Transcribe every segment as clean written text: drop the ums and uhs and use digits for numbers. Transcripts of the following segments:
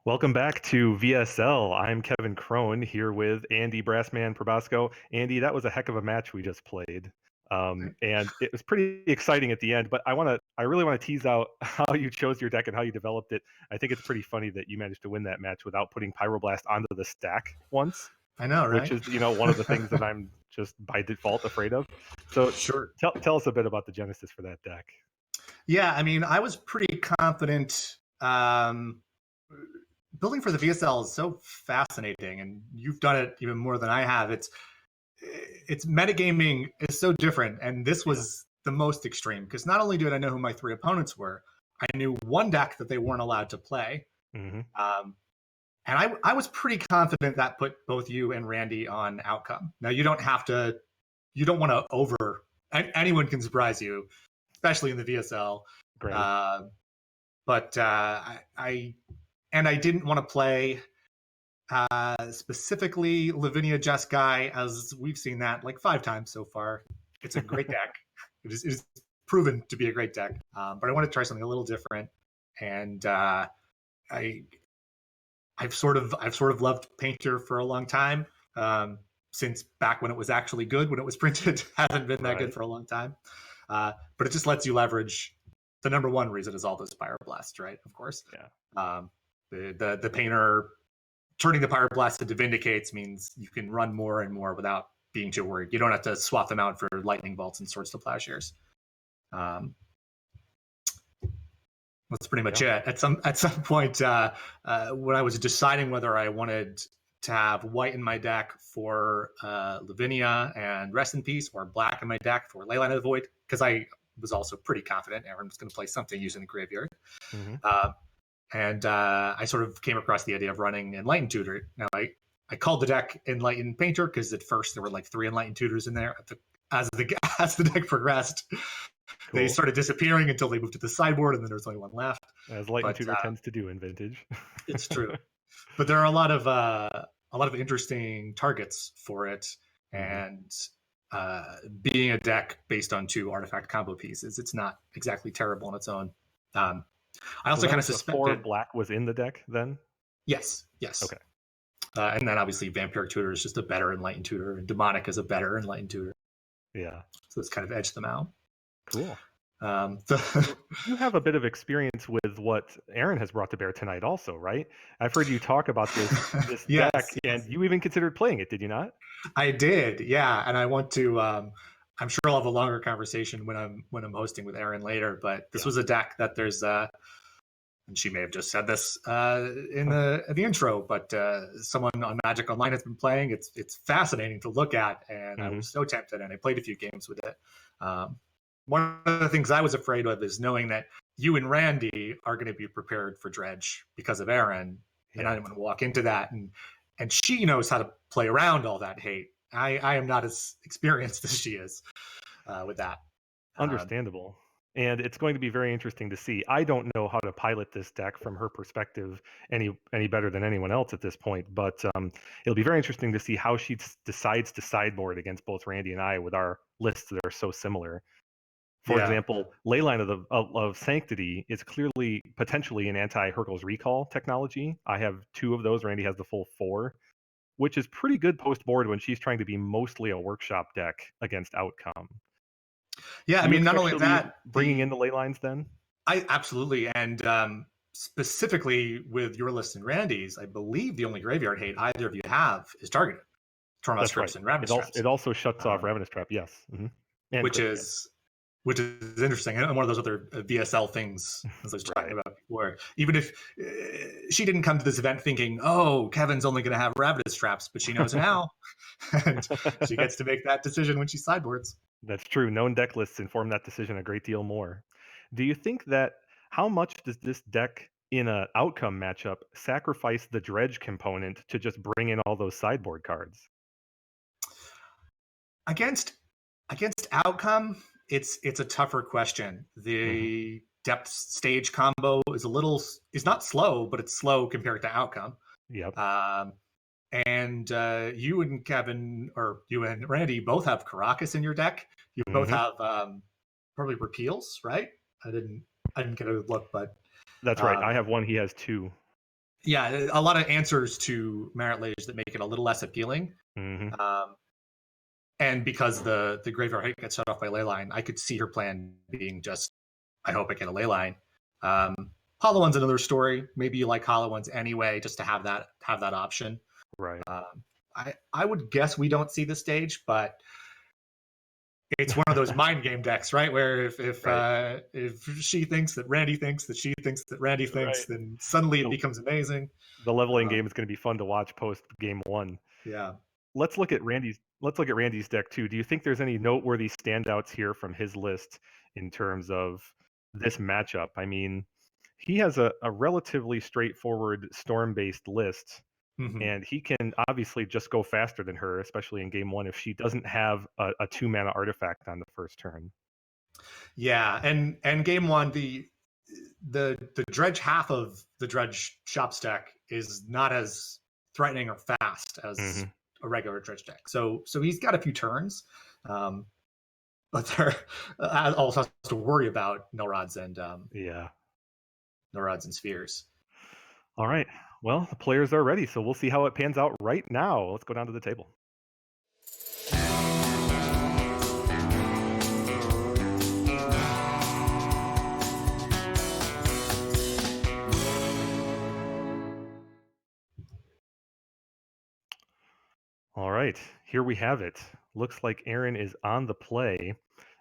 Welcome back to VSL. I'm Kevin Crone here with Andy Brassman Probasco. Andy, that was a heck of a match we just played. And it was pretty exciting at the end, but I really want to tease out how you chose your deck and how you developed it. I think it's pretty funny that you managed to win that match without putting Pyroblast onto the stack once, I know, which right? is, one of the things that I'm just by default afraid of. So Sure. tell us a bit about the genesis for that deck. Yeah, I mean, I was pretty confident. Building for the VSL is so fascinating, and you've done it even more than I have. It's metagaming is so different, and this was the most extreme because not only did I know who my three opponents were, I knew one deck that they weren't allowed to play. Mm-hmm. And I was pretty confident that put both you and Randy on outcome. Now, you don't want to anyone can surprise you, especially in the VSL. But I didn't want to play specifically Lavinia Jeskai, as we've seen that like 5 times so far. It's a great deck. It is proven to be a great deck. But I want to try something a little different. And I've sort of loved Painter for a long time. Since back when it was actually good, when it was printed, hasn't been that good for a long time. But it just lets you leverage. The number one reason is all those Pyroblast, right? Of course. Yeah. The Painter turning the Pyroblast into Vindicates means you can run more and more without being too worried. You don't have to swap them out for Lightning Bolts and Swords to Plowshares. That's pretty much it. At some point, when I was deciding whether I wanted to have white in my deck for Lavinia and Rest in Peace, or black in my deck for Leyline of the Void, because I was also pretty confident Aaron was going to play something using the graveyard. Mm-hmm. And I sort of came across the idea of running Enlightened Tutor. Now, I called the deck Enlightened Painter because at first there were like 3 Enlightened Tutors in there. As the deck progressed, cool. They started disappearing until they moved to the sideboard, and then there was only one left. As Enlightened Tutor tends to do in Vintage. It's true. But there are a lot of interesting targets for it, and being a deck based on 2 artifact combo pieces, it's not exactly terrible on its own. I also kind of suspected 4 black was in the deck then? Yes. Okay. And then obviously Vampiric Tutor is just a better Enlightened Tutor, and Demonic is a better Enlightened Tutor. Yeah. So it's kind of edged them out. Cool. You have a bit of experience with what Aaron has brought to bear tonight also, right? I've heard you talk about this yes, deck, and you even considered playing it, did you not? I did, yeah. And I want to I'm sure I'll have a longer conversation when I'm hosting with Aaron later, but this was a deck that there's and she may have just said this in the intro, but someone on Magic Online has been playing. It's fascinating to look at, and I was so tempted, and I played a few games with it. One of the things I was afraid of is knowing that you and Randy are going to be prepared for Dredge because of Aaron, and I didn't want to walk into that. And she knows how to play around all that hate. I am not as experienced as she is with that. Understandable. And it's going to be very interesting to see. I don't know how to pilot this deck from her perspective any better than anyone else at this point, but it'll be very interesting to see how she decides to sideboard against both Randy and I with our lists that are so similar. For example, Leyline of Sanctity is clearly potentially an anti-Hurkyl's Recall technology. I have 2 of those. Randy has the full 4, which is pretty good post-board when she's trying to be mostly a workshop deck against Outcome. Yeah, I mean, not only that, bringing in the ley lines then? I absolutely. And specifically with your list and Randy's, I believe the only graveyard hate either of you have is targeted. Tormos Traps and Ravenous Traps. It also shuts off Ravenous Trap, yes. Mm-hmm. Which is interesting. And one of those other VSL things, as I was talking about before. Even if she didn't come to this event thinking, oh, Kevin's only going to have Ravenous Traps, but she knows now. And she gets to make that decision when she sideboards. That's true. Known deck lists inform that decision a great deal more. Do you think that how much does this deck in an outcome matchup sacrifice the dredge component to just bring in all those sideboard cards? Against outcome, it's a tougher question. The depth stage combo is not slow, but it's slow compared to outcome. Yep. And you and Kevin, or you and Randy, both have Caracas in your deck. You both have probably repeals, right? I didn't get a look, but that's right. I have 1. He has 2. Yeah, a lot of answers to Marit Lage that make it a little less appealing. Hmm. Um, and because the graveyard hit gets shut off by Leyline, I could see her plan being just, I hope I get a Leyline. Hollow One's another story. Maybe you like Hollow Ones anyway, just to have that option. Right. I would guess we don't see the stage, but it's one of those mind game decks, right? Where Right. If she thinks that Randy thinks that she thinks that Randy thinks, Right. then suddenly it The, becomes amazing. the leveling Uh, game is going to be fun to watch post game one. yeah. Let's look at Randy's deck too. Do you think there's any noteworthy standouts here from his list in terms of this matchup? I mean, he has a relatively straightforward storm-based list, Mm-hmm. and he can obviously just go faster than her, especially in game one if she doesn't have a 2 mana artifact on the first turn. Yeah, and game one, the dredge half of the dredge shop stack is not as threatening or fast as Hmm. a regular dredge deck. So he's got a few turns, um, but there also has to worry about no rods and Yeah. spheres. All right. Well, the players are ready, so we'll see how it pans out right now. Let's go down to the table. All right, here we have it. Looks like Erin is on the play,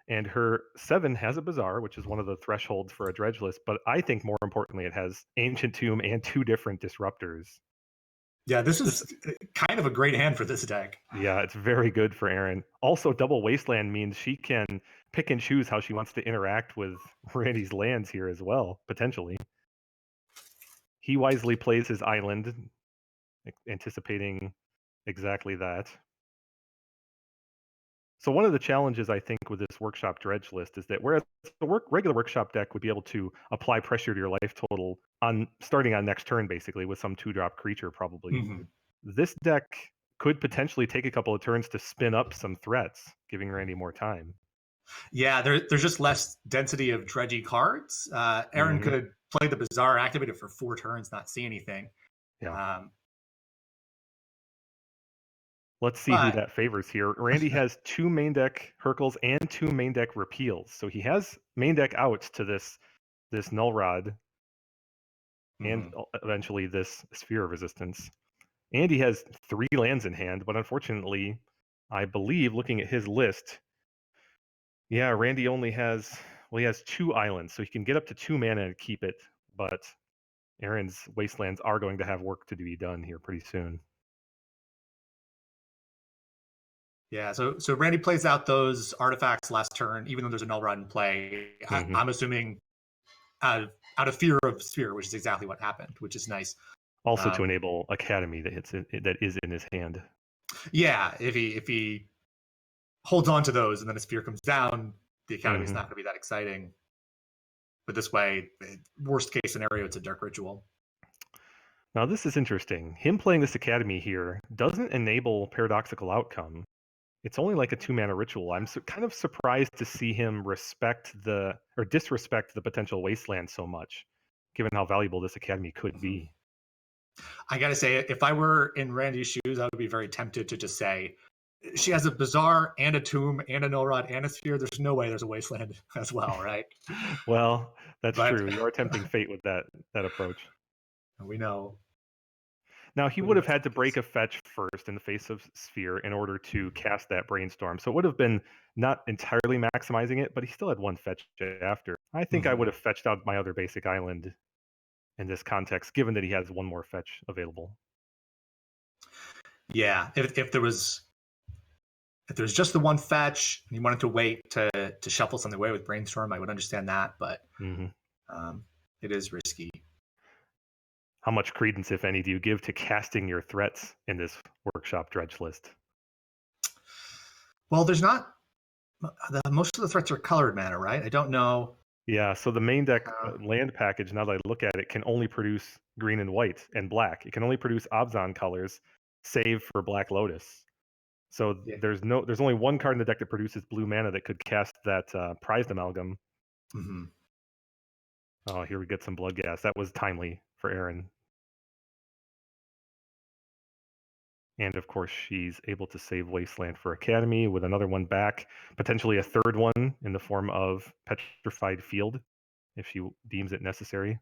and her 7 has a Bazaar, which is one of the thresholds for a dredge list, but I think more importantly, it has Ancient Tomb and 2 different disruptors. Yeah, this This, is kind of a great hand for this deck. yeah, it's very good for Erin. Also, Double Wasteland means she can pick and choose how she wants to interact with Randy's lands here as well, potentially. He wisely plays his island, anticipating exactly that. So one of the challenges I think with this workshop dredge list is that whereas the regular workshop deck would be able to apply pressure to your life total on starting on next turn, basically with some 2-drop creature, probably Mm-hmm. this deck could potentially take a couple of turns to spin up some threats, giving Randy more time. Yeah, there's just less density of dredgy cards. Aaron Hmm. could play the Bazaar, activate it for 4 turns, not see anything. Yeah. Um, Let's see who but that favors here. Randy has 2 main deck Hercles and 2 main deck Repeals, so he has main deck outs to this Null Rod and mhm. eventually this Sphere of Resistance. And he has 3 lands in hand, but unfortunately, I believe looking at his list, yeah, Randy only has he has 2 islands, so he can get up to 2 mana and keep it, but Aaron's Wastelands are going to have work to be done here pretty soon. Yeah, so Randy plays out those artifacts last turn, even though there's a null rod in play. Hmm. I'm assuming out of fear of Sphere, which is exactly what happened, which is nice. Also to Um, enable Academy that is in his hand. yeah, if he holds on to those and then a Sphere comes down, the Academy is Hmm. not going to be that exciting. But this way, worst case scenario, it's a Dark Ritual. Now this is interesting. Him playing this Academy here doesn't enable Paradoxical Outcome. It's only like a 2 mana ritual. I'm kind of surprised to see him disrespect the potential wasteland so much, given how valuable this academy could Mhm. be. I got to say, if I were in Randy's shoes, I would be very tempted to just say, she has a Bazaar and a Tomb and a Null Rod and a Sphere. There's no way there's a Wasteland as well, right? Well, that's But true. You are tempting fate with that approach. we know Now he we would know have that's had the to break case. a fetch first in the face of Sphere in order to cast that brainstorm. So it would have been not entirely maximizing it, but he still had 1 fetch after. I think I Mm-hmm. would have fetched out my other basic island in this context, given that he has 1 more fetch available. Yeah, if there's just the 1 fetch and you wanted to wait to shuffle something away with Brainstorm, I would understand that, but Hmm. um, it is risky. How much credence, if any, do you give to casting your threats in this workshop dredge list? Well, there's not most of the threats are colored mana, right? I don't know. Yeah, so the main deck Uh, land package, now that I look at it, can only produce green and white and black. It can only produce Abzan colors, save for Black Lotus. So yeah. there's only 1 card in the deck that produces blue mana that could cast that prized amalgam. Mm-hmm. Oh, here we get some blood gas. That was timely for Aaron. And of course, she's able to save Wasteland for Academy with another one back, potentially a third one in the form of Petrified Field, if she deems it necessary.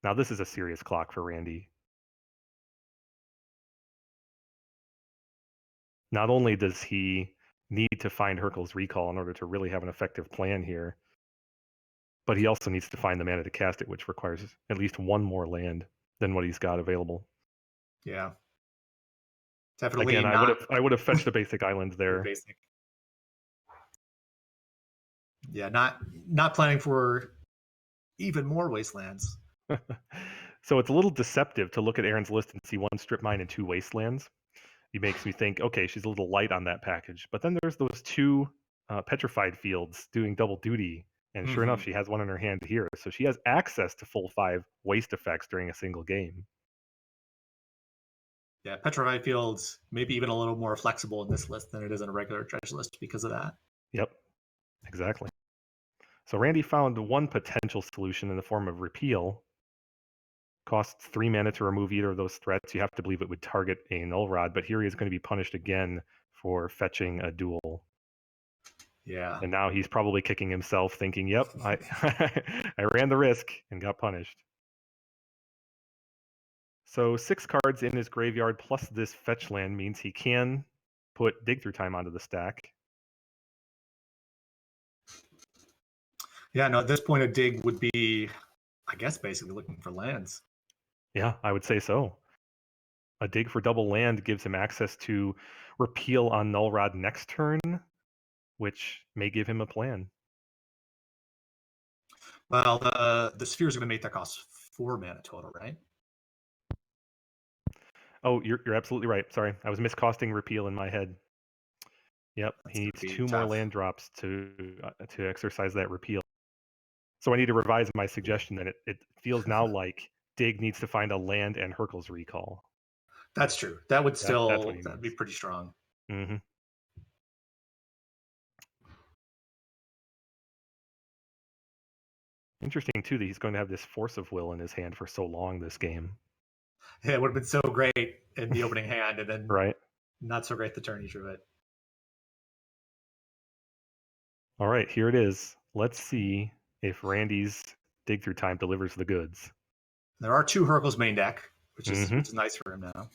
Now, this is a serious clock for Randy. Not only does he need to find Hercule's Recall in order to really have an effective plan here, but he also needs to find the mana to cast it, which requires at least one more land than what he's got available. Yeah. Definitely Again, not I would have fetched a basic island the there. basic. Yeah, not planning for even more wastelands. So it's a little deceptive to look at Aaron's list and see one strip mine and two wastelands. It makes me think, okay, she's a little light on that package. But then there's those two petrified fields doing double duty. And sure enough, she has one in her hand here. So she has access to full 5 waste effects during a single game. Yeah, Petrified Fields maybe even a little more flexible in this list than it is in a regular dredge list because of that. Yep, exactly. So Randy found one potential solution in the form of repeal. Costs 3 mana to remove either of those threats. You have to believe it would target a Null Rod, but here he is going to be punished again for fetching a duel. Yeah. And now he's probably kicking himself, thinking, yep, I I ran the risk and got punished. So 6 cards in his graveyard plus this fetch land means he can put Dig Through Time onto the stack. Yeah, no, at this point, a dig would be, I guess, basically looking for lands. Yeah, I would say so. A dig for double land gives him access to repeal on Null Rod next turn, which may give him a plan. Well, the sphere is going to make that cost 4 mana total, right? Oh, you're absolutely right. Sorry, I was miscosting repeal in my head. Yep, That's he going to needs be 2 more tough. land drops to exercise that repeal. So I need to revise my suggestion that it feels now like Dig needs to find a land and Hercule's Recall. That's true. That would That's what still he that'd be needs. pretty strong. Mm-hmm. Interesting too that he's going to have this Force of Will in his hand for so long this game. Yeah, it would have been so great in the opening hand, and then Right. not so great the turn he drew it. All right, here it is. Let's see if Randy's Dig Through Time delivers the goods. There are 2 Hercules main deck, which is Mm-hmm. nice for him now.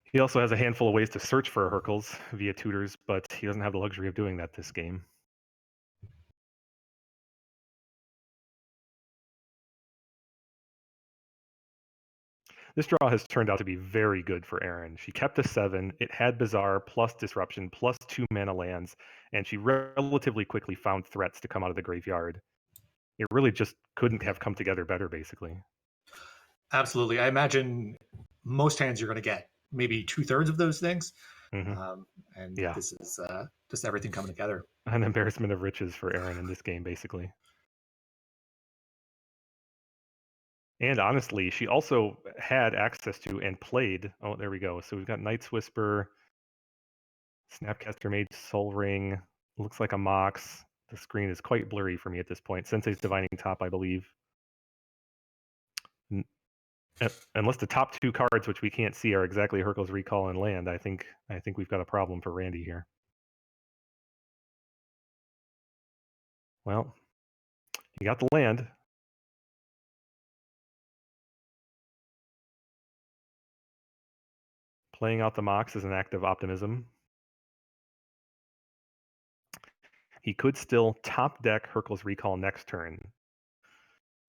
He also has a handful of ways to search for a Hercules via tutors, but he doesn't have the luxury of doing that this game. This draw has turned out to be very good for Aaron. She kept a 7, it had Bizarre, plus Disruption, plus 2 mana lands, and she relatively quickly found threats to come out of the graveyard. It really just couldn't have come together better, basically. Absolutely. I imagine most hands you're going to get maybe 2/3 of those things. Mm-hmm. And Yeah, this is just everything coming together. an embarrassment of riches for Aaron in this game, basically. And honestly, she also had access to and played. Oh, there we go. So we've got Night's Whisper, Snapcaster Mage, Soul Ring. Looks like a Mox. The screen is quite blurry for me at this point. Sensei's Divining Top, I believe. Unless the top 2 cards, which we can't see, are exactly Hercule's Recall and Land, I think we've got a problem for Randy here. Well, he got the land. Playing out the Mox is an act of optimism. He could still top deck Hercule's Recall next turn,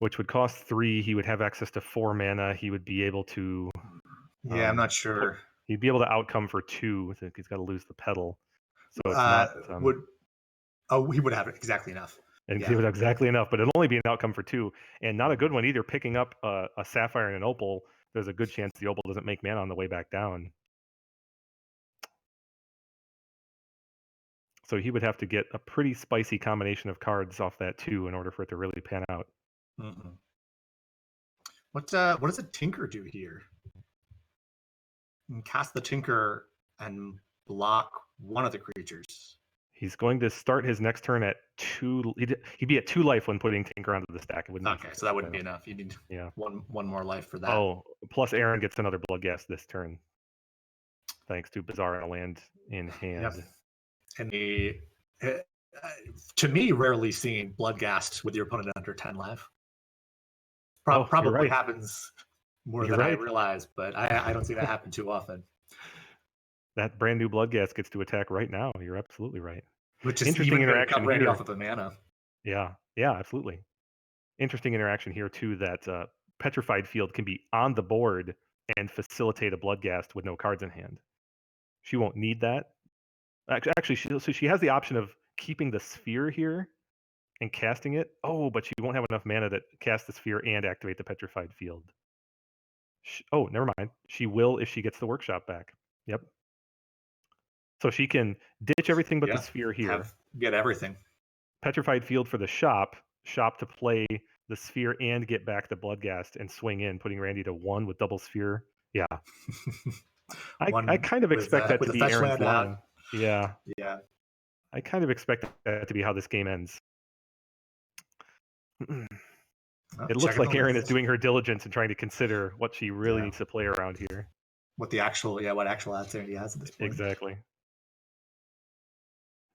which would cost 3. He would have access to 4 mana. He would be able to. Yeah, I'm not sure. He'd be able to outcome for 2. I think he's got to lose the pedal, so it's not. He would have exactly enough. And Yeah. he would have exactly enough, but it'll only be an outcome for 2, and not a good one either. Picking up a Sapphire and an Opal, there's a good chance the Opal doesn't make mana on the way back down. So he would have to get a pretty spicy combination of cards off that 2 in order for it to really pan out. Mm-hmm. What does a Tinker do here? You can cast the Tinker and block one of the creatures. He's going to start his next turn at 2. He'd be at 2 life when putting Tinker onto the stack. It wouldn't Okay, so that wouldn't be enough. You need one more life for that. Oh, plus Aaron gets another Bloodghast this turn, thanks to Bazaar and a land in hand. Yep. And to me, rarely seen Bloodghast with your opponent under 10 life. Probably right. happens more You're than right. I realize, but I don't see that happen too often. That brand new Bloodghast gets to attack right now. You're absolutely right. Which is interesting even interaction cut Randy here. off of a mana. Yeah, absolutely. Interesting interaction here too. That Petrified Field can be on the board and facilitate a Bloodghast with no cards in hand. She won't need that. Actually, she has the option of keeping the sphere here and casting it. Oh, but she won't have enough mana to cast the sphere and activate the Petrified Field. Oh, never mind. She will if she gets the workshop back. Yep. So she can ditch everything but the sphere here. Get everything. Petrified Field for the shop to play the sphere and get back the Bloodghast and swing in, putting Randy to 1 with double sphere. Yeah. I kind of expect that to be Aaron's line. Yeah. I kind of expect that to be how this game ends. It looks like Aaron is doing her diligence and trying to consider what she really needs to play around here. What actual answer he has at this point. Exactly.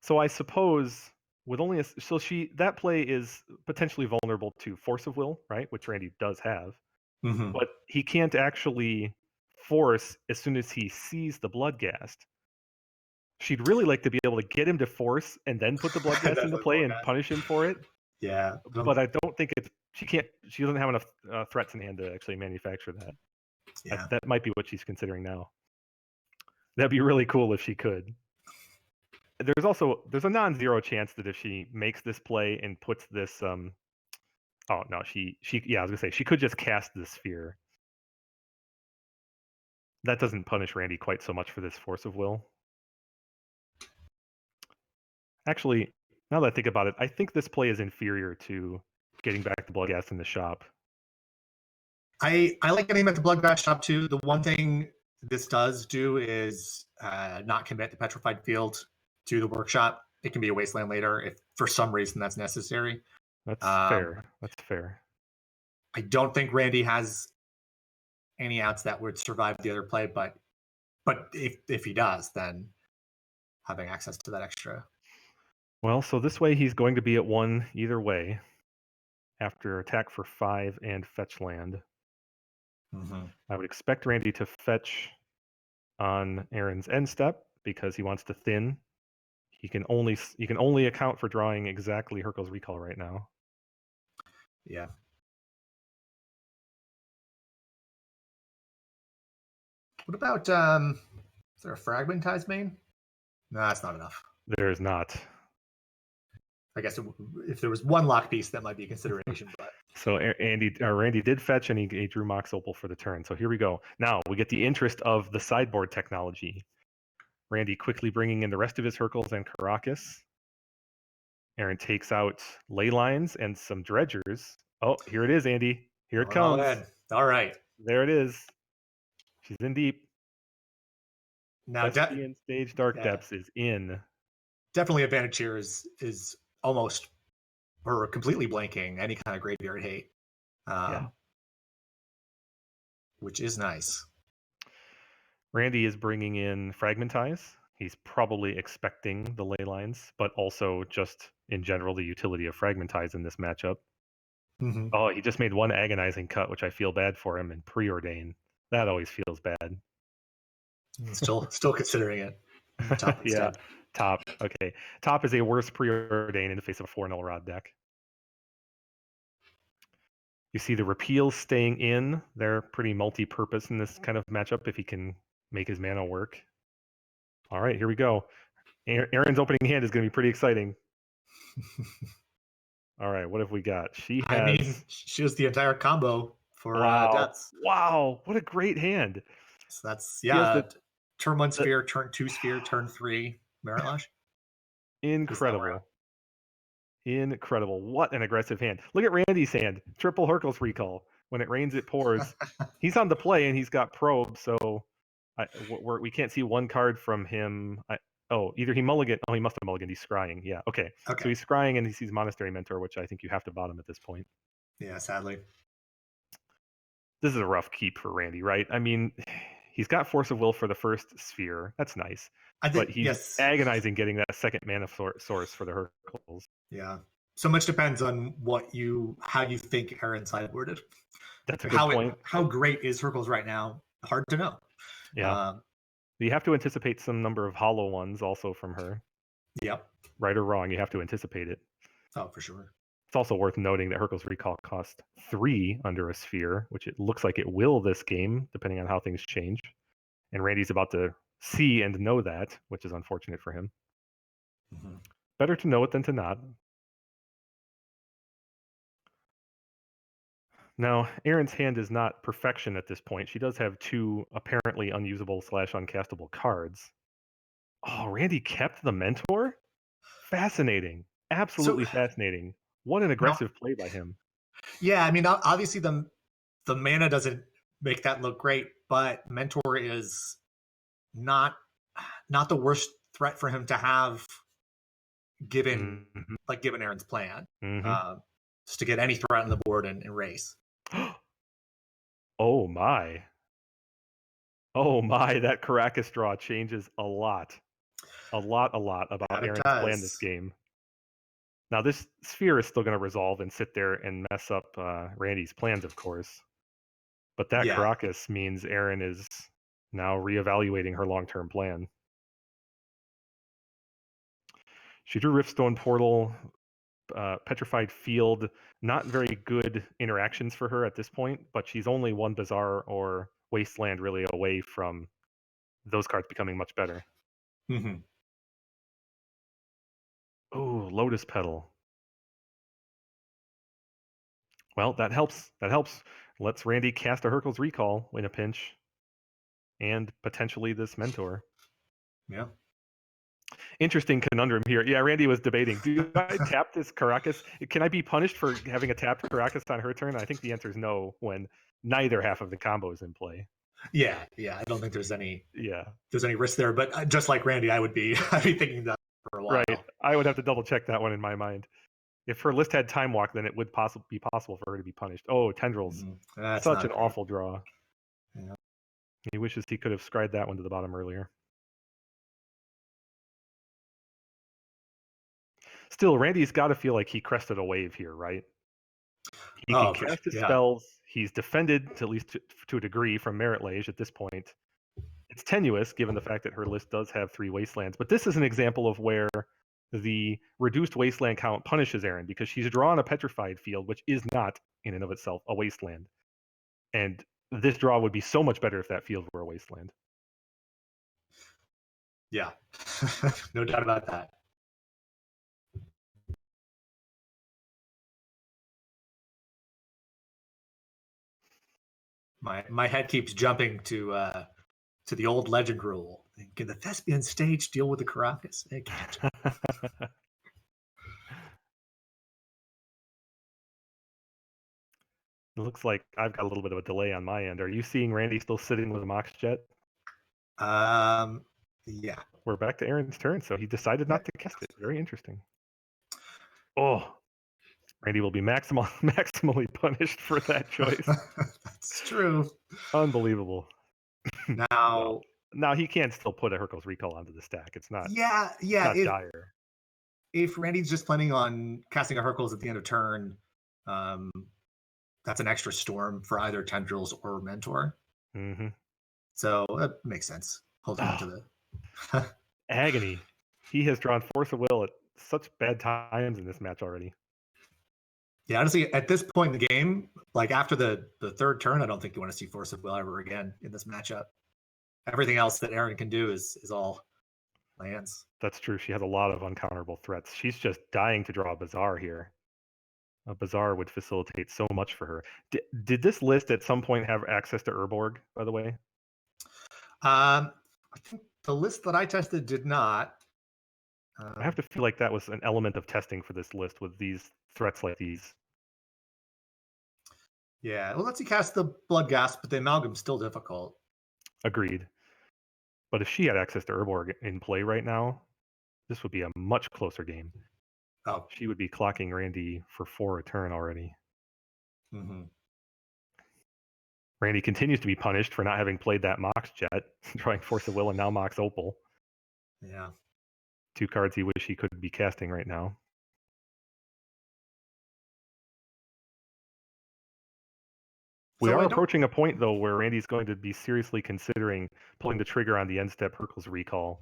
So I suppose with only that play is potentially vulnerable to Force of Will, right? Which Randy does have. Mm-hmm. But he can't actually force as soon as he sees the Bloodghast. She'd really like to be able to get him to force and then put the Bloodghast into play and punish him for it. Yeah. But I don't think she doesn't have enough threats in hand to actually manufacture that. Yeah. That might be what she's considering now. That'd be really cool if she could. There's a non-zero chance that if she makes this play and puts this oh no, I was gonna say she could just cast the sphere. That doesn't punish Randy quite so much for this Force of Will. Actually, now that I think about it, I think this play is inferior to getting back the Bloodghast in the shop. I like getting back the Bloodghast shop too. The one thing this does do is not commit the Petrified Field to the workshop. It can be a wasteland later if for some reason that's necessary. That's fair. That's fair. I don't think Randy has any outs that would survive the other play, but if he does, then having access to that extra. Well, so this way he's going to be at 1 either way after attack for 5 and fetch land. Mm-hmm. I would expect Randy to fetch on Aaron's end step because he wants to thin. He can only account for drawing exactly Hurkyl's Recall right now. Yeah. What about is there a Fragmentized main? No, that's not enough. There is not. I guess if there was one lock piece, that might be a consideration. But so Randy did fetch and he drew Mox Opal for the turn. So here we go. Now we get the interest of the sideboard technology. Randy quickly bringing in the rest of his Hurkyls and Karakas. Aaron takes out ley lines and some dredgers. Oh, here it is, Andy. Here it comes. All right. There it is. She's in deep. Now, Thespian Stage Dark Depths is in. Definitely advantage here is almost or completely blanking any kind of graveyard hate. Which is nice. Randy is bringing in Fragmentize. He's probably expecting the ley lines, but also just in general the utility of Fragmentize in this matchup. Mm-hmm. Oh, he just made one agonizing cut, which I feel bad for him, and Preordain. That always feels bad. Still considering it. Top yeah, top. Okay. Top is a worse Preordain in the face of a 4-0 Rod deck. You see the repeals staying in. They're pretty multi-purpose in this kind of matchup if he can make his mana work. All right, here we go. Aaron's opening hand is going to be pretty exciting. All right, what have we got? She has the entire combo for Depths. Wow, what a great hand. So that's, turn 1 sphere, turn 2 sphere, turn 3 Merit Lash. Incredible. Incredible. What an aggressive hand. Look at Randy's hand. Triple Hurkyl's Recall. When it rains, it pours. He's on the play and he's got Probe, so we can't see one card from him. Oh, either he mulligan. Oh, he must have mulliganed. He's scrying. Yeah. Okay. Okay. So he's scrying and he sees Monastery Mentor, which I think you have to bottom at this point. Yeah, sadly. This is a rough keep for Randy, right? I mean, he's got Force of Will for the first sphere. That's nice. I But think he's yes. agonizing getting that second mana source for the Hercules. Yeah. So much depends on how you think Aaron sideboarded. That's a good point. How great is Hercules right now? Hard to know. Yeah. You have to anticipate some number of hollow ones also from her. Yep. Right or wrong, you have to anticipate it. Oh, for sure. It's also worth noting that Hercules Recall costs 3 under a sphere, which it looks like it will this game, depending on how things change. And Randy's about to see and know that, which is unfortunate for him. Mm-hmm. Better to know it than to not. Now, Erin's hand is not perfection at this point. She does have 2 apparently unusable / uncastable cards. Oh, Randy kept the Mentor? Fascinating. Absolutely So fascinating. What an now, aggressive play by him. yeah, I mean, obviously the mana doesn't make that look great, but Mentor is not the worst threat for him to have given given Aaron's plan. Just to get any threat on the board and race. Oh my. Oh my, that Caracas draw changes a lot. A lot about That it Aaron's plan this does. game. Now, this sphere is still going to resolve and sit there and mess up Randy's plans, of course. But that Yeah. Caracas means Aaron is now reevaluating her long-term plan. She drew Riftstone Portal, Petrified Field. Not very good interactions for her at this point, but she's only 1 Bazaar or Wasteland really away from those cards becoming much better. Mm-hmm. Oh, Lotus Petal. Well, that helps. That helps. Lets Randy cast a Hercules Recall in a pinch. And potentially this Mentor. Yeah. Interesting conundrum here. Yeah, Randy was debating, do I tap this Caracas? Can I be punished for having a tapped Caracas on her turn? I think the answer is no when neither half of the combo is in play. Yeah. I don't think there's any Yeah. risk there. But just like Randy, I'd be thinking that for a while. Right. I would have to double check that one in my mind. If her list had Time Walk, then it would be possible for her to be punished. Oh, Tendrils. Mm-hmm. Such an awful draw. Yeah. He wishes he could have scried that one to the bottom earlier. Still, Randy's got to feel like he crested a wave here, right? He can cast his spells. He's defended, to at least to a degree, from Merit Lage at this point. It's tenuous, given the fact that her list does have 3 Wastelands. But this is an example of where the reduced Wasteland count punishes Aaron, because she's drawn a Petrified Field, which is not, in and of itself, a Wasteland. And this draw would be so much better if that field were a Wasteland. Yeah. No doubt about that. My head keeps jumping to the old legend rule. Can the Thespian stage deal with the Caracas? It can't. It looks like I've got a little bit of a delay on my end. Are you seeing Randy still sitting with a Mox Jet? Yeah. We're back to Aaron's turn, so he decided not to cast it. Very interesting. Oh, Randy will be maximally punished for that choice. That's true. Unbelievable. Now, well, now he can still put a Hercules Recall onto the stack. It's not. Yeah. Not dire. If Randy's just planning on casting a Hercules at the end of turn, that's an extra storm for either Tendrils or Mentor. Mm-hmm. So that makes sense. Holding on to the agony. He has drawn Force of Will at such bad times in this match already. Yeah, honestly, at this point in the game, like after the third turn, I don't think you want to see Force of Will ever again in this matchup. Everything else that Aaron can do is all lands. That's true. She has a lot of uncounterable threats. She's just dying to draw a Bazaar here. A Bazaar would facilitate so much for her. Did this list at some point have access to Urborg, by the way? I think the list that I tested did not. I have to feel like that was an element of testing for this list with these threats like these. Yeah, well, lets you cast the Blood Gasp, but the Amalgam's still difficult. Agreed. But if she had access to Urborg in play right now, this would be a much closer game. Oh, She would be clocking Randy for 4 a turn already. hmm Randy continues to be punished for not having played that Mox Jet, drawing Force of Will and now Mox Opal. yeah. 2 cards he wish he could be casting right now. We So are I don't. approaching a point, though, where Randy's going to be seriously considering pulling the trigger on the end step Hercules recall.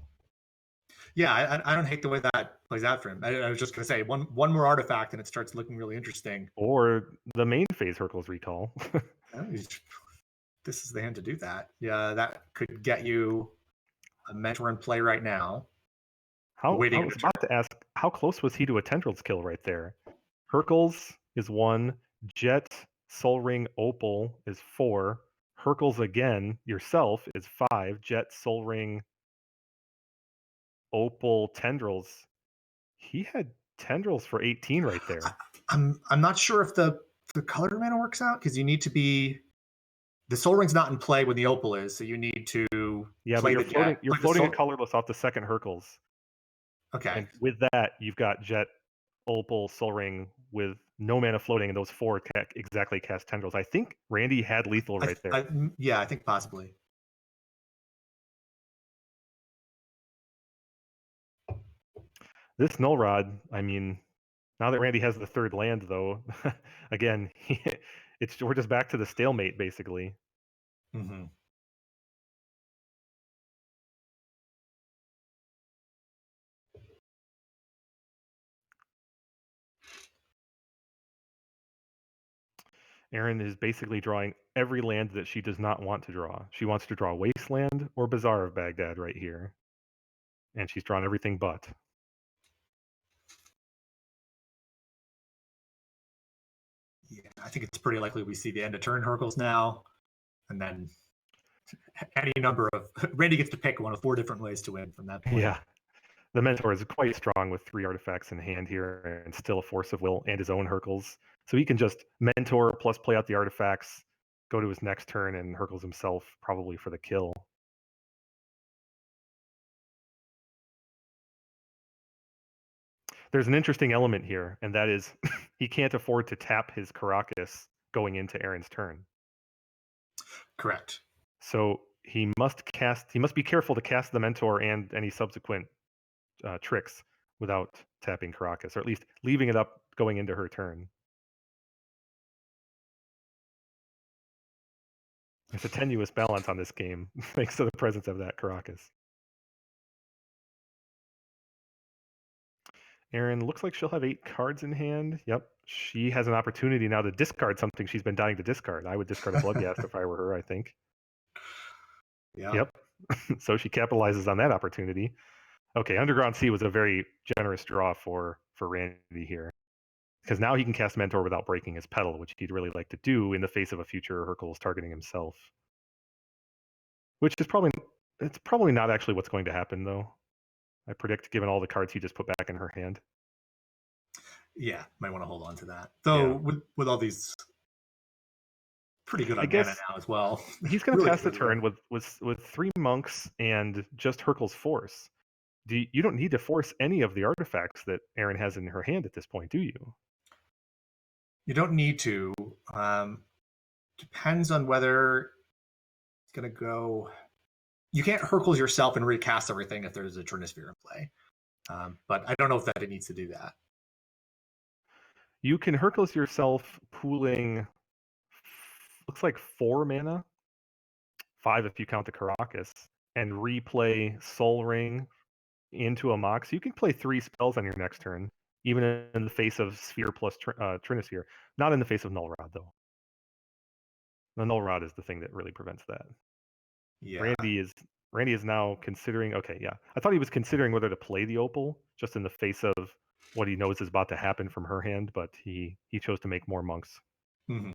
Yeah, I don't hate the way that plays out for him. I was just going to say one more artifact and it starts looking really interesting. Or the main phase Hercules recall. Oh, this is the hand to do that. Yeah, that could get you a mentor in play right now. I Waiting in was a turn. about to ask, how close was he to a Tendrils kill right there? Hercules is 1, Jet, Soul Ring, Opal is 4, Hercules again, yourself, is 5, Jet, Soul Ring, Opal, Tendrils. He had Tendrils for 18 right I, there. I'm not sure if the color mana works out because you need to be the Soul Ring's not in play when the Opal is, so you need to Yeah, but play you're the floating Jet, you're play the floating a Soul. colorless off the second Hercules. Okay, And with that, you've got Jet, Opal, Soul Ring with no mana floating, and those 4 exactly cast Tendrils. I think Randy had lethal right there. yeah, I think possibly. This Null Rod, I mean, now that Randy has the 3rd land, though, again, we're just back to the stalemate, basically. hmm Erin is basically drawing every land that she does not want to draw. She wants to draw Wasteland or Bazaar of Baghdad right here, and she's drawn everything but. Yeah, I think it's pretty likely we see the end of turn Hercules now, and then any number of Randy gets to pick one of 4 different ways to win from that point. Yeah, the Mentor is quite strong with 3 artifacts in hand here and still a Force of Will and his own Hercules. So he can just Mentor plus play out the artifacts, go to his next turn, and Hercules himself probably for the kill. There's an interesting element here, and that is he can't afford to tap his Caracas going into Aaron's turn. Correct. So he must be careful to cast the Mentor and any subsequent tricks without tapping Caracas, or at least leaving it up going into her turn. It's a tenuous balance on this game, thanks to the presence of that Caracas. Erin looks like she'll have 8 cards in hand. Yep. She has an opportunity now to discard something she's been dying to discard. I would discard a Bloodghast if I were her, I think. Yeah. Yep. So she capitalizes on that opportunity. Okay, Underground Sea was a very generous draw for Randy here. Because now he can cast Mentor without breaking his pedal, which he'd really like to do in the face of a future Hercules targeting himself. Which is probably not actually what's going to happen, though. I predict, given all the cards he just put back in her hand. Yeah, might want to hold on to that. Yeah. Though with all these pretty good I on mana guess now as well. he's going to Really pass the good to turn win. with 3 monks and just Hercules Force. You don't need to force any of the artifacts that Erin has in her hand at this point, do you? You don't need to. Depends on whether it's going to go. You can't Hercules yourself and recast everything if there's a Trinisphere in play. But I don't know if that it needs to do that. You can Hercules yourself pooling, looks like 4 mana, 5 if you count the Caracas, and replay Soul Ring into a Mox. You can play 3 spells on your next turn, even in the face of Sphere plus Trinisphere. Not in the face of Null Rod, though. The Null Rod is the thing that really prevents that. Yeah. Randy is now considering. Okay, yeah, I thought he was considering whether to play the Opal just in the face of what he knows is about to happen from her hand, but he chose to make more monks. hmm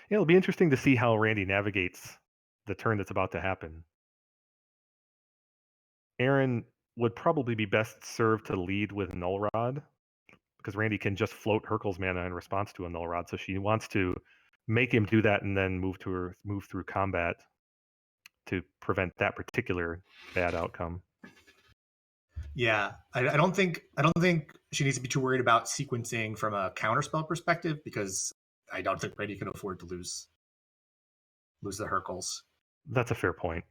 Yeah, it'll be interesting to see how Randy navigates the turn that's about to happen. Aaron would probably be best served to lead with Null Rod because Randy can just float Hercules mana in response to a Null Rod. So she wants to make him do that and then move through combat to prevent that particular bad outcome. Yeah, I don't think she needs to be too worried about sequencing from a counterspell perspective, because I don't think Brady can afford to lose the Hercules. That's a fair point.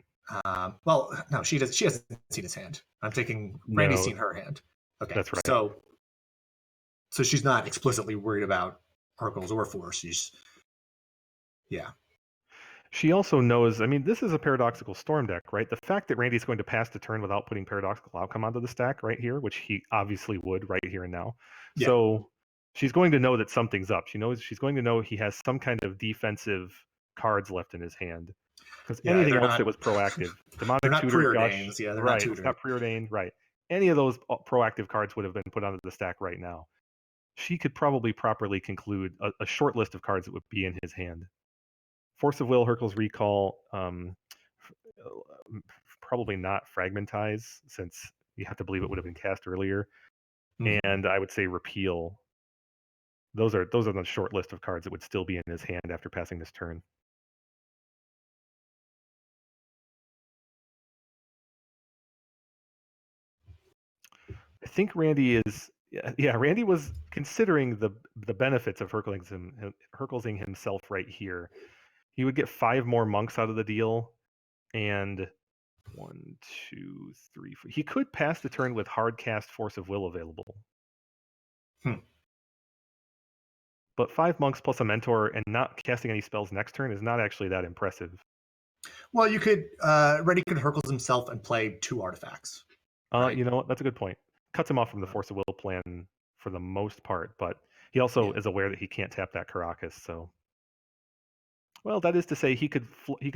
Well, no, she does. She hasn't seen his hand. I'm taking Randy's No, seen her hand. Okay, that's right. so she's not explicitly worried about Hercules or Force. Yeah, She also knows, I mean, this is a paradoxical storm deck, right? The fact that Randy's going to pass the turn without putting paradoxical outcome onto the stack right here, which he obviously would right here and now. yeah, So she's going to know that something's up. She's going to know he has some kind of defensive cards left in his hand. Because yeah. anything They're else that not was proactive, they're demonic not tutor, gush, preordained. Yeah, they're not right? It's tutored. not preordained, right? Any of those proactive cards would have been put onto the stack right now. She could probably properly conclude a short list of cards that would be in his hand. Force of Will, Hercules Recall, probably not Fragmentize, since you have to believe it would have been cast earlier. Mm-hmm. And I would say Repeal. Those are the short list of cards that would still be in his hand after passing this turn. I think Randy is. Yeah, Randy was considering the benefits of Herculesing himself right here. He would get 5 more monks out of the deal, and 1, 2, 3, 4. He could pass the turn with hard cast Force of Will available. But 5 monks plus a mentor and not casting any spells next turn is not actually that impressive. Well, you could Reddy could Hercules himself and play 2 artifacts. Right. You know what? That's a good point. Cuts him off from the Force of Will plan for the most part, but he also is aware that he can't tap that Caracas. So, well, that is to say, he could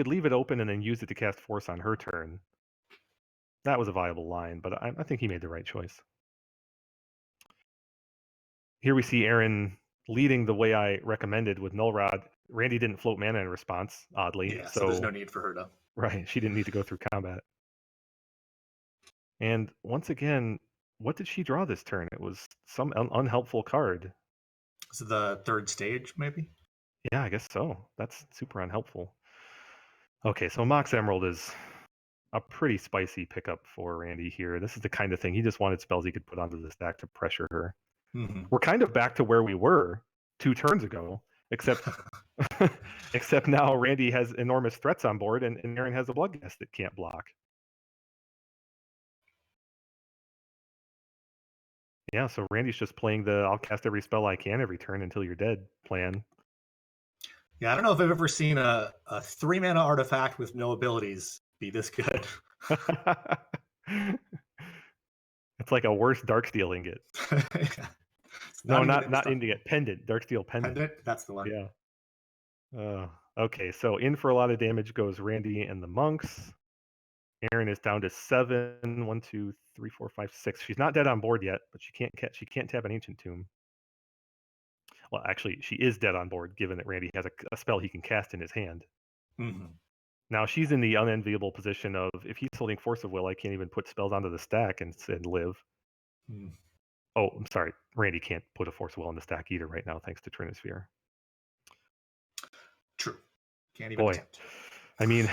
leave it open and then use it to cast Force on her turn. That was a viable line, but I think he made the right choice. Here we see Aaron leading the way I recommended with Null Rod. Randy didn't float mana in response, oddly. Yeah, so there's no need for her to. Right, she didn't need to go through combat. And once again, what did she draw this turn? It was some unhelpful card. Is it the 3rd stage, maybe? Yeah, I guess so. That's super unhelpful. Okay, so Mox Emerald is a pretty spicy pickup for Randy here. This is the kind of thing he just wanted spells he could put onto the stack to pressure her. Mm-hmm. We're kind of back to where we were 2 turns ago, except except now Randy has enormous threats on board and Aaron has a Bloodghast that can't block. Yeah, so Randy's just playing the I'll cast every spell I can every turn until you're dead plan. Yeah, I don't know if I've ever seen a 3 mana artifact with no abilities be this good. It's like a worse Darksteel ingot. Yeah. No, not ingot. Pendant. Darksteel pendant. Pendant? That's the one. Yeah. Okay, so in for a lot of damage goes Randy and the monks. Aaron is down to 7. 1, 2, 3, 4, 5, 6. She's not dead on board yet, but she can't tap an Ancient Tomb. Well, actually, she is dead on board, given that Randy has a spell he can cast in his hand. Mm-hmm. Now she's in the unenviable position of if he's holding Force of Will, I can't even put spells onto the stack and live. Mm. Oh, I'm sorry. Randy can't put a Force of Will on the stack either right now, thanks to Trinisphere. True. Can't even Boy, attempt. I mean,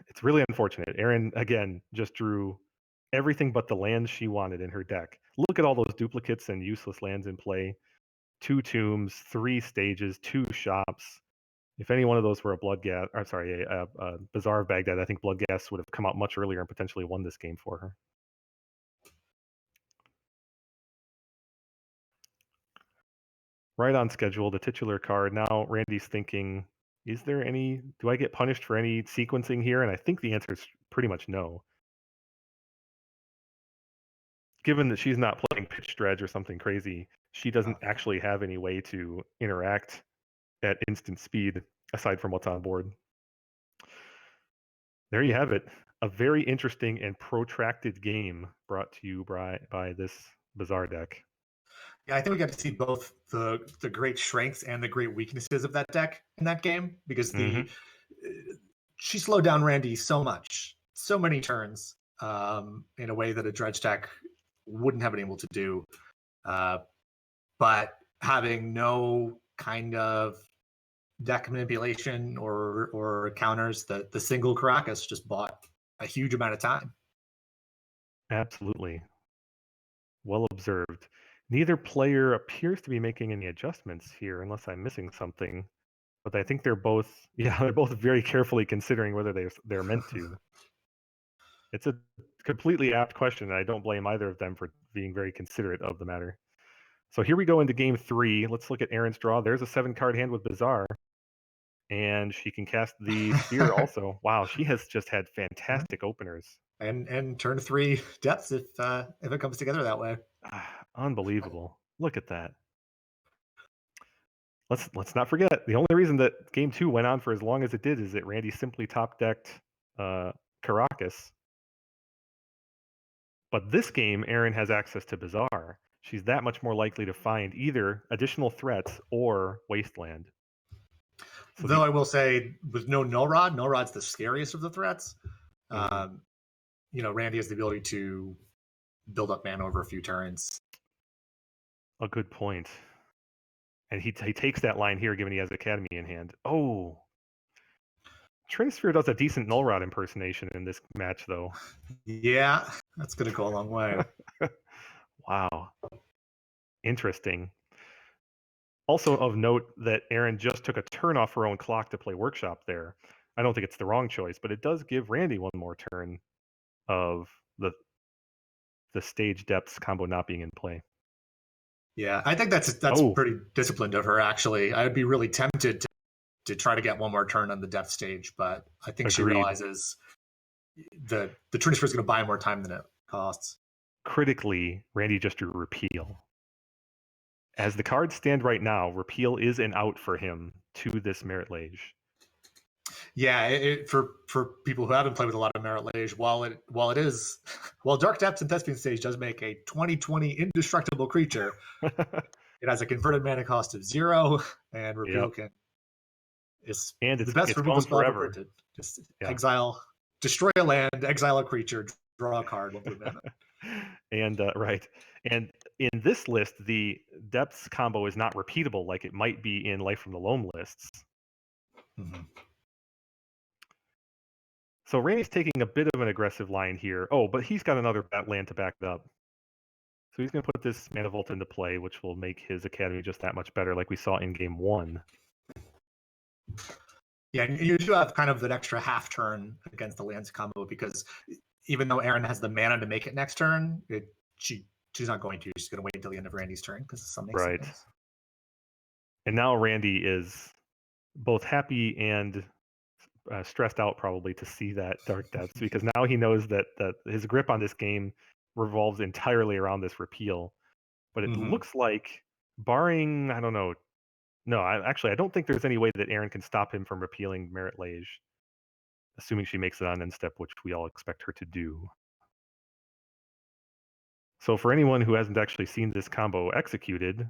it's really unfortunate. Erin, again, just drew everything but the lands she wanted in her deck. Look at all those duplicates and useless lands in play. 2 tombs, 3 stages, 2 shops. If any one of those were a Bloodghast, I'm sorry, a Bazaar of Baghdad, I think Bloodghast would have come out much earlier and potentially won this game for her. Right on schedule, the titular card. Now Randy's thinking, do I get punished for any sequencing here? And I think the answer is pretty much no. Given that she's not playing Pitch Dredge or something crazy, she doesn't actually have any way to interact at instant speed aside from what's on board. There you have it. A very interesting and protracted game brought to you by this Bazaar deck. Yeah, I think we got to see both the great strengths and the great weaknesses of that deck in that game, because she slowed down Randy so much, so many turns, in a way that a Dredge deck wouldn't have been able to do. But having no kind of deck manipulation or counters, the single Caracas just bought a huge amount of time. Absolutely. Well observed. Neither player appears to be making any adjustments here, unless I'm missing something. But I think they're both, yeah, they're both very carefully considering whether they're meant to. It's a completely apt question, and I don't blame either of them for being very considerate of the matter. So here we go into game 3. Let's look at Aaron's draw. There's a 7-card hand with Bazaar, and she can cast the Sphere also. Wow, she has just had fantastic openers. And turn 3 depths if it comes together that way. Unbelievable. Look at that. Let's not forget, the only reason that game 2 went on for as long as it did is that Randy simply top decked Caracas. But this game, Aaron has access to Bazaar. She's that much more likely to find either additional threats or Wasteland. So Though I will say, with no null rod, null rod's the scariest of the threats. Mhm. Randy has the ability to build up mana over a few turns. A good point. And he takes that line here, given he has Academy in hand. Oh, Trinisphere does a decent Null Rod impersonation in this match, though. Yeah, that's going to go a long way. Wow. Interesting. Also of note that Aaron just took a turn off her own clock to play Workshop there. I don't think it's the wrong choice, but it does give Randy one more turn of the stage depths combo not being in play. Yeah, I think that's Oh, pretty disciplined of her. Actually, I would be really tempted to try to get one more turn on the depth stage, but I think she agreed. realizes the Trinisphere is going to buy more time than it costs. Critically, Randy just drew Repeal. As the cards stand right now, Repeal is an out for him to this Merit Lage. Yeah, for people who haven't played with a lot of Merit Lage, while Dark Depths and Thespian Stage does make a 20/20 indestructible creature, it has a converted mana cost of 0, and Repeal Yep. is And the it's best it's removal gone spell ever forever. printed. Just Yeah. exile, destroy a land, exile a creature, draw a card, 1 blue mana. And right. And in this list, the depths combo is not repeatable like it might be in Life from the Loam lists. Mm-hmm. So Randy's taking a bit of an aggressive line here. Oh, but he's got another bat land to back it up. So he's going to put this Mana Vault into play, which will make his Academy just that much better, like we saw in game 1. Yeah, and you do have kind of that extra half turn against the lands combo because even though Aaron has the mana to make it next turn, she's not going to. She's going to wait until the end of Randy's turn because of summoning Right. sickness. And now Randy is both happy and stressed out probably to see that Dark Depths, because now he knows that his grip on this game revolves entirely around this repeal. But it Mm-hmm. looks like, barring, I don't know, no, I don't think there's any way that Aaron can stop him from repealing Merit Lage, assuming she makes it on end step, which we all expect her to do. So for anyone who hasn't actually seen this combo executed,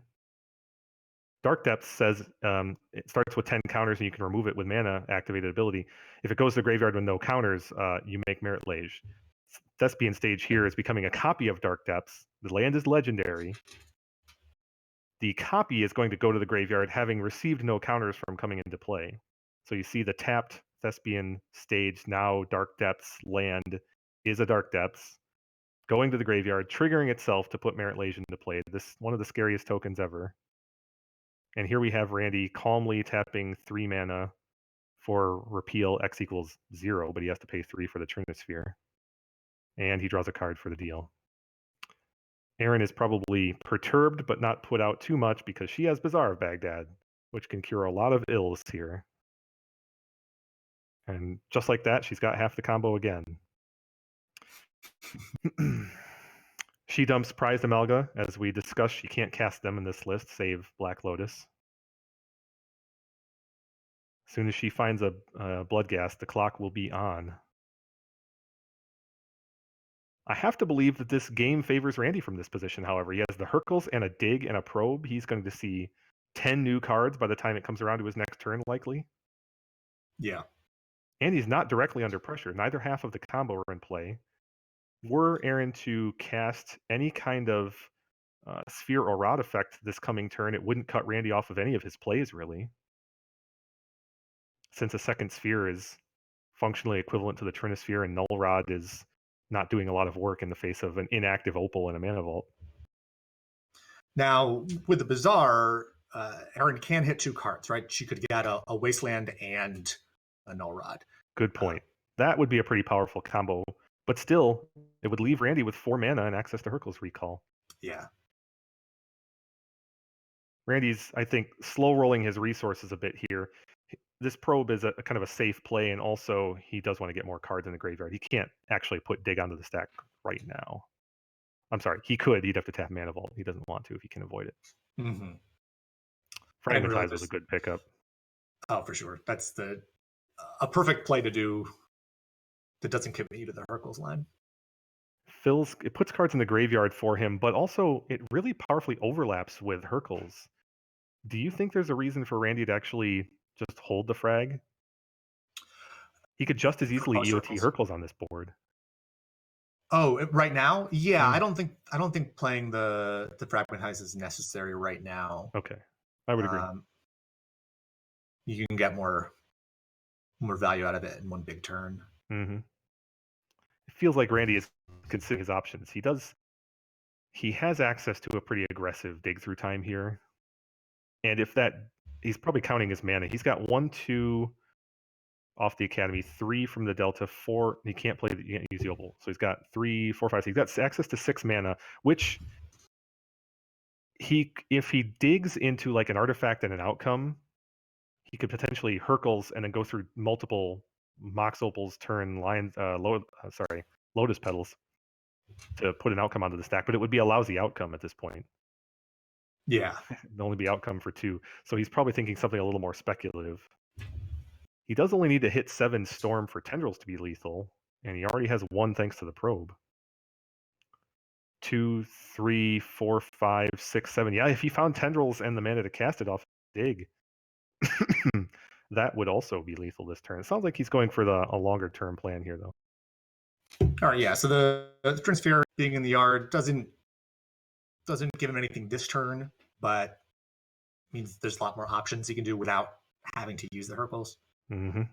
Dark Depths says it starts with 10 counters and you can remove it with mana activated ability. If it goes to the graveyard with no counters, you make Merit Lage. Thespian Stage here is becoming a copy of Dark Depths. The land is legendary. The copy is going to go to the graveyard having received no counters from coming into play. So you see the tapped Thespian Stage, now Dark Depths land, is a Dark Depths, going to the graveyard, triggering itself to put Merit Lage into play. This one of the scariest tokens ever. And here we have Randy calmly tapping 3 mana for repeal X equals 0, but he has to pay 3 for the Trinisphere. And he draws a card for the deal. Aaron is probably perturbed but not put out too much because she has Bazaar of Baghdad, which can cure a lot of ills here. And just like that, she's got half the combo again. She dumps Prized Amalga. As we discussed, she can't cast them in this list, save Black Lotus. As soon as she finds a Bloodghast, the clock will be on. I have to believe that this game favors Randy from this position, however. He has the Hercules and a Dig and a Probe. He's going to see 10 new cards by the time it comes around to his next turn, likely. Yeah. And he's not directly under pressure. Neither half of the combo are in play. Were Aaron to cast any kind of Sphere or Rod effect this coming turn, it wouldn't cut Randy off of any of his plays, really. since a second sphere is functionally equivalent to the Trinisphere, and Null Rod is not doing a lot of work in the face of an inactive Opal and a Mana Vault. Now, with the Bazaar, Erin can hit 2 cards, right? She could get a Wasteland and a Null Rod. Good point. That would be a pretty powerful combo, but still, it would leave Randy with 4 mana and access to Hurkyl's Recall. Yeah. Randy's, I think, slow rolling his resources a bit here. This probe is a kind of a safe play, and also he does want to get more cards in the graveyard. He can't actually put Dig onto the stack right now. I'm sorry, he could. He'd have to tap Mana Vault. He doesn't want to if he can avoid it. Mm-hmm. Fragmentize really was a good pickup. Oh, for sure. That's a perfect play to do that doesn't commit you to the Hurkyl's line. It puts cards in the graveyard for him, but also it really powerfully overlaps with Hurkyl's. Do you think there's a reason for Randy to actually just hold the frag? He could just as easily EOT Hurkyl's on this board. Oh, right now? Yeah, I don't think playing the Fragmentize is necessary right now. Okay, I would agree. You can get more value out of it in one big turn. Mm-hmm. It feels like Randy is considering his options. He has access to a pretty aggressive dig through time here. And if he's probably counting his mana. He's got 1, 2 off the Academy, 3 from the Delta, 4. He can't use the Opal. So he's got 3, 4, 5. So he's got access to 6 mana, which if he digs into like an artifact and an outcome, he could potentially Hurkyl's and then go through multiple Mox Opals, turn Lotus Petals to put an outcome onto the stack, but it would be a lousy outcome at this point. Yeah. It'd only be outcome for 2. So he's probably thinking something a little more speculative. He does only need to hit 7 Storm for Tendrils to be lethal, and he already has 1 thanks to the probe. 2, 3, 4, 5, 6, 7. Yeah, if he found Tendrils and the mana to cast it off Dig, that would also be lethal this turn. It sounds like he's going for a longer term plan here, though. All right, yeah. So the Trinisphere being in the yard doesn't give him anything this turn, but means there's a lot more options he can do without having to use the Hurkyl's. Mm-hmm.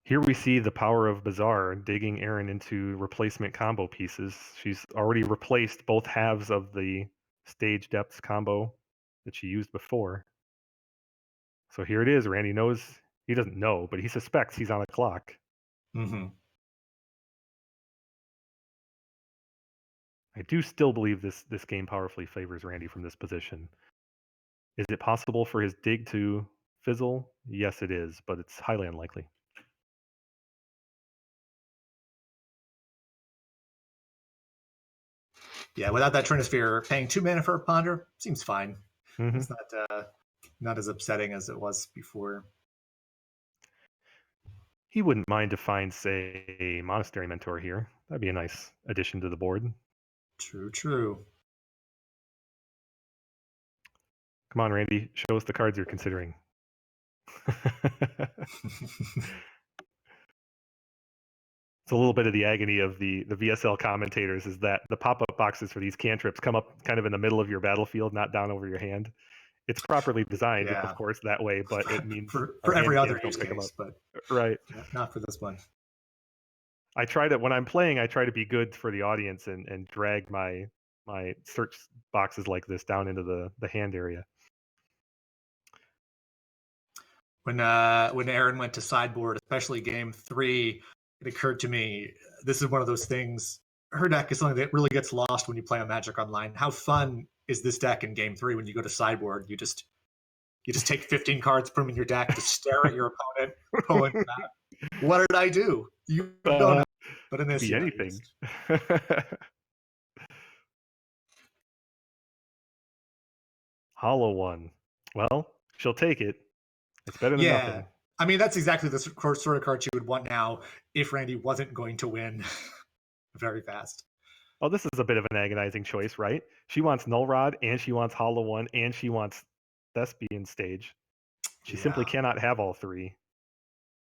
Here we see the power of Bazaar digging Erin into replacement combo pieces. She's already replaced both halves of the stage depths combo that she used before. So here it is. Randy knows, he doesn't know, but he suspects he's on the clock. Mm-hmm. I do still believe this game powerfully favors Randy from this position. Is it possible for his dig to fizzle? Yes, it is, but it's highly unlikely. Yeah, without that Trinisphere, paying 2 mana for a Ponder seems fine. Mm-hmm. It's not as upsetting as it was before. He wouldn't mind to find, say, a Monastery Mentor here. That'd be a nice addition to the board. True. Come on, Randy. Show us the cards you're considering. It's a little bit of the agony of the VSL commentators is that the pop-up boxes for these cantrips come up kind of in the middle of your battlefield, not down over your hand. It's properly designed, of course, that way, but it means for every other use case, but right, not for this one. I try to, when I'm playing, I try to be good for the audience and drag my search boxes like this down into the hand area. When Erin went to sideboard, especially game 3, it occurred to me, this is one of those things. Her deck is something that really gets lost when you play on Magic Online. How fun is this deck in game 3 when you go to sideboard? You just take 15 cards from your deck to stare at your opponent, pulling them out. What did I do? You don't know. But in this, be anything. Hollow one. Well, she'll take it. It's better than nothing. I mean, that's exactly the sort of card she would want now if Randy wasn't going to win very fast. Oh, this is a bit of an agonizing choice, right? She wants Null Rod, and she wants Hollow One, and she wants Thespian Stage. She simply cannot have all 3.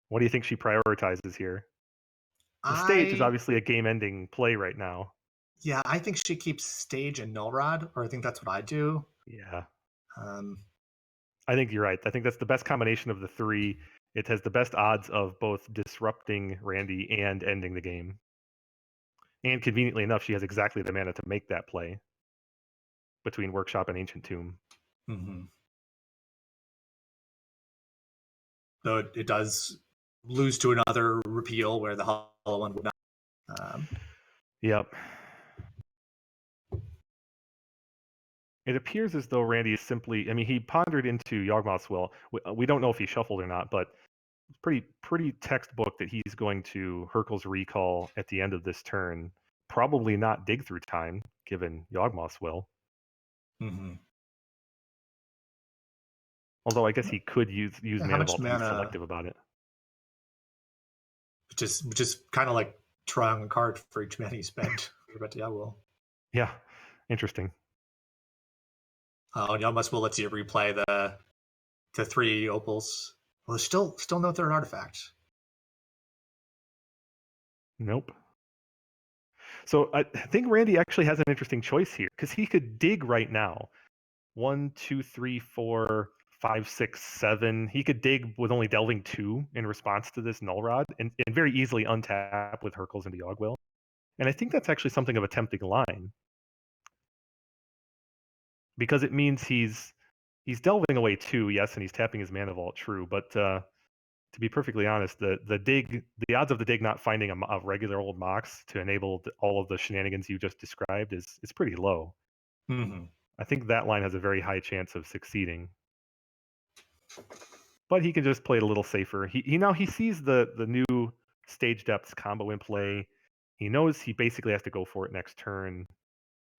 What do you think she prioritizes here? The Stage is obviously a game-ending play right now. Yeah, I think she keeps Stage and Null Rod, or I think that's what I do. Yeah. I think you're right. I think that's the best combination of the three. It has the best odds of both disrupting Randy and ending the game. And conveniently enough, she has exactly the mana to make that play between Workshop and Ancient Tomb. Mm-hmm. Though it does lose to another repeal where the hollow one would not. Yep. It appears as though Randy is simply, I mean, he pondered into Yawgmoth's Will. We don't know if he shuffled or not, but it's pretty textbook that he's going to Hurkyl's Recall at the end of this turn. Probably not Dig Through Time, given Yawgmoth's Will. Mm-hmm. Although I guess he could use Yeah, how Mana much Vault to be mana? selective about it. Which is kind of like drawing a card for each mana you spend. Yeah, well. Yeah, interesting. You almost will let you replay the 3 opals. Well, there's still no third artifact. Nope. So I think Randy actually has an interesting choice here because he could dig right now. 1, 2, 3, 4, 5, 6, 7. He could dig with only delving 2 in response to this Null Rod and very easily untap with Hurkyl's into Yawgwill. And I think that's actually something of a tempting line because it means he's delving away 2, yes, and he's tapping his Mana Vault, true, but to be perfectly honest, the odds of the dig not finding a regular old Mox to enable all of the shenanigans you just described is pretty low. Mm-hmm. I think that line has a very high chance of succeeding. But he can just play it a little safer. He sees the new stage depths combo in play. He knows he basically has to go for it next turn.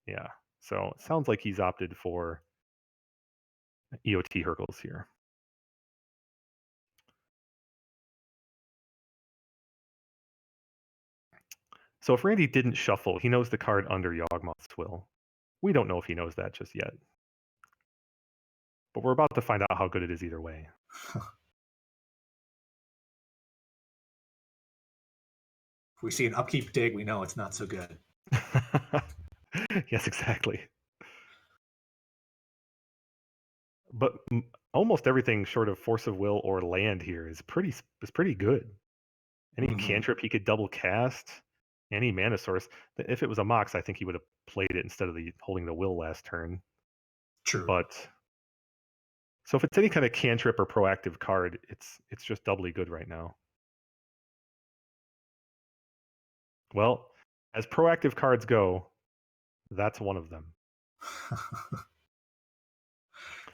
Yeah. So it sounds like he's opted for EOT Hurkyl's here. So if Randy didn't shuffle, he knows the card under Yawgmoth's Will. We don't know if he knows that just yet. But we're about to find out how good it is either way. If we see an upkeep dig, we know it's not so good. Yes, exactly. But almost everything short of Force of Will or land here is pretty good. Any cantrip he could double cast, any mana source. If it was a Mox, I think he would have played it instead of holding the Will last turn. True. But so if it's any kind of cantrip or proactive card, it's just doubly good right now. Well, as proactive cards go, that's one of them.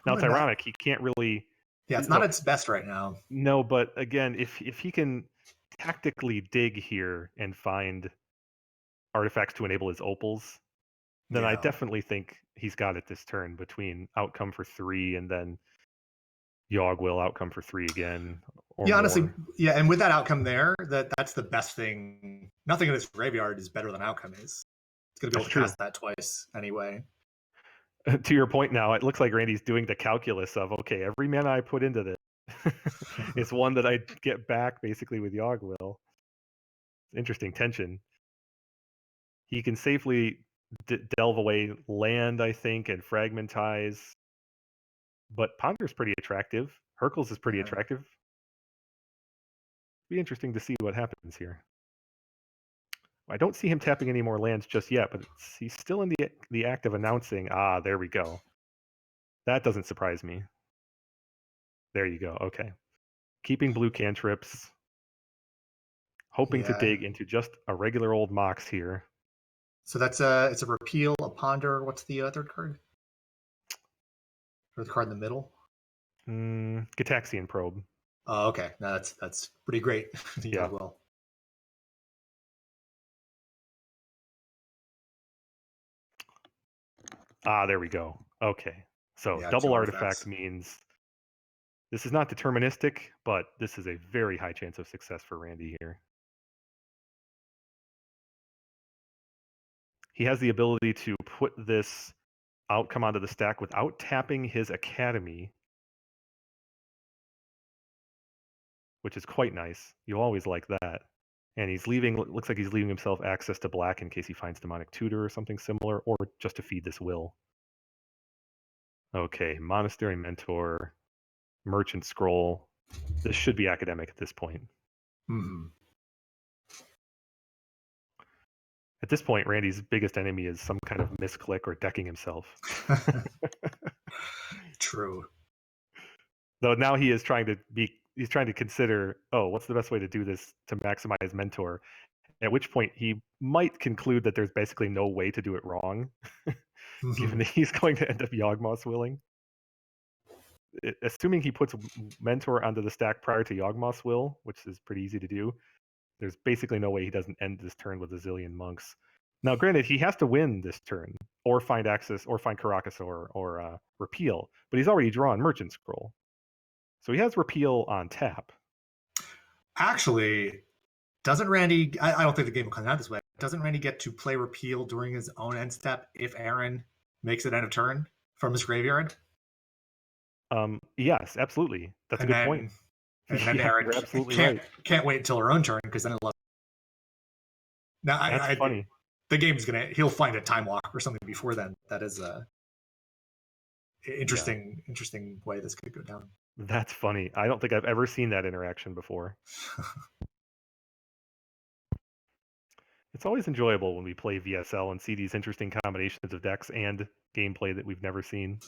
Now it's ironic, he can't really. Yeah, it's not its best right now. No, but again, if he can tactically dig here and find artifacts to enable his opals, then I definitely think he's got it this turn between outcome for 3 and then Yawgwill outcome for 3 again. Or honestly, more. yeah, and with that outcome there, that's the best thing. Nothing in this graveyard is better than outcome is. It's going to be able to cast that twice anyway. To your point now, it looks like Randy's doing the calculus of, okay, every mana I put into this is one that I get back basically with Yawgwill. Interesting tension. He can safely delve away land, I think, and fragmentize. But Ponder's pretty attractive. Hurkyl's is pretty attractive. Be interesting to see what happens here. I don't see him tapping any more lands just yet, but he's still in the act of announcing, there we go. That doesn't surprise me. There you go. Okay. Keeping blue cantrips. Hoping to dig into just a regular old Mox here. So it's a repeal, a ponder. What's the third card? Or the card in the middle? Gitaxian Probe. Oh, okay. No, that's pretty great. Yeah. Well. There we go. Okay. So double artifact means this is not deterministic, but this is a very high chance of success for Randy here. He has the ability to put this outcome onto the stack without tapping his Academy, which is quite nice. You always like that. And looks like he's leaving himself access to black in case he finds Demonic Tutor or something similar, or just to feed this will. Okay, Monastery Mentor. merchant scroll. This should be academic at this point. Mm-hmm. At this point, Randy's biggest enemy is some kind of misclick or decking himself. True. Though now he's trying to consider, what's the best way to do this to maximize mentor? At which point he might conclude that there's basically no way to do it wrong, given that he's going to end up Yawgmoth's willing. Assuming he puts mentor onto the stack prior to Yawgmoth's will, which is pretty easy to do, there's basically no way he doesn't end this turn with a zillion monks. Now, granted, he has to win this turn, or find access, or find Caracas, or repeal, but he's already drawn Merchant Scroll. So he has repeal on tap. Actually, doesn't Randy, I don't think the game will come out this way, doesn't Randy get to play repeal during his own end step if Aaron makes it end of turn from his graveyard? Yes, absolutely. That's a good point. And then Aaron can't wait until her own turn, because then it'll... Now, that's funny. The game's he'll find a time walk or something before then. That is a interesting way this could go down. That's funny. I don't think I've ever seen that interaction before. It's always enjoyable when we play VSL and see these interesting combinations of decks and gameplay that we've never seen.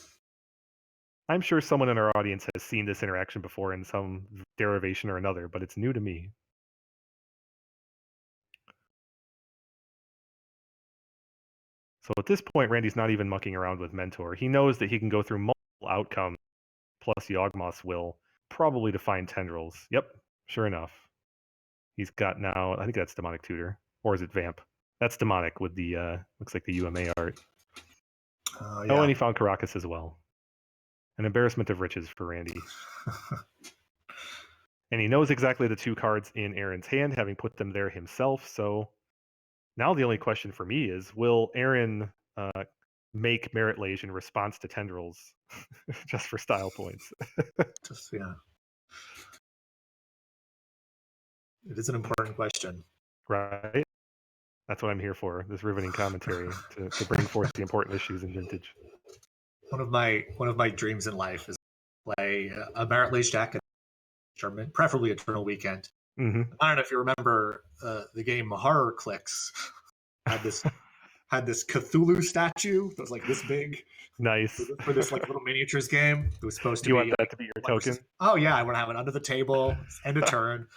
I'm sure someone in our audience has seen this interaction before in some derivation or another, but it's new to me. So at this point, Randy's not even mucking around with Mentor. He knows that he can go through multiple outcomes plus Yawgmoth's will, probably to find Tendrils. Yep, sure enough. He's got now, I think that's Demonic Tutor. Or is it Vamp? That's Demonic with the, looks like the UMA art. Yeah. Oh, and he found Caracas as well. An embarrassment of riches for Randy. And he knows exactly the two cards in Aaron's hand, having put them there himself. So now the only question for me is, will Aaron make Merit Lage in response to Tendrils just for style points? Yeah. It is an important question. Right? That's what I'm here for, this riveting commentary, to bring forth the important issues in Vintage. One of my dreams in life is to play a Merit Lage deck at a tournament, preferably Eternal Weekend. Mm-hmm. I don't know if you remember the game Horror Clicks had this Cthulhu statue that was like this big. Nice. For this like little miniatures game. It was supposed to be. You want that to be your token? Oh yeah, I want to have it under the table, end of turn.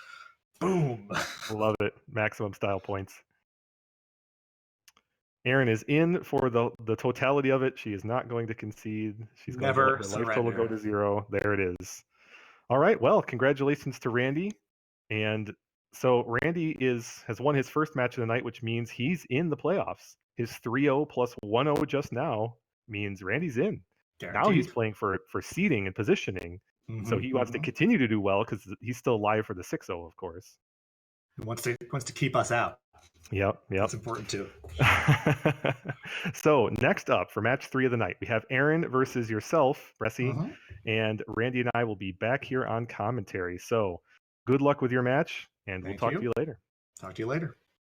Boom. Love it. Maximum style points. Aaron is in for the totality of it. She is not going to concede. She's going to let her life total go to 0. There it is. All right. Well, congratulations to Randy. And so Randy has won his first match of the night, which means he's in the playoffs. His 3-0 plus 1-0 just now means Randy's in. Guaranteed. Now he's playing for seeding and positioning. Mm-hmm, so he wants to continue to do well because he's still live for the 6-0, of course. He wants to keep us out. Yep. That's important too. So next up for match 3 of the night, we have Aaron versus yourself, Bressie, and Randy and I will be back here on commentary. So good luck with your match, and we'll talk to you later. Talk to you later.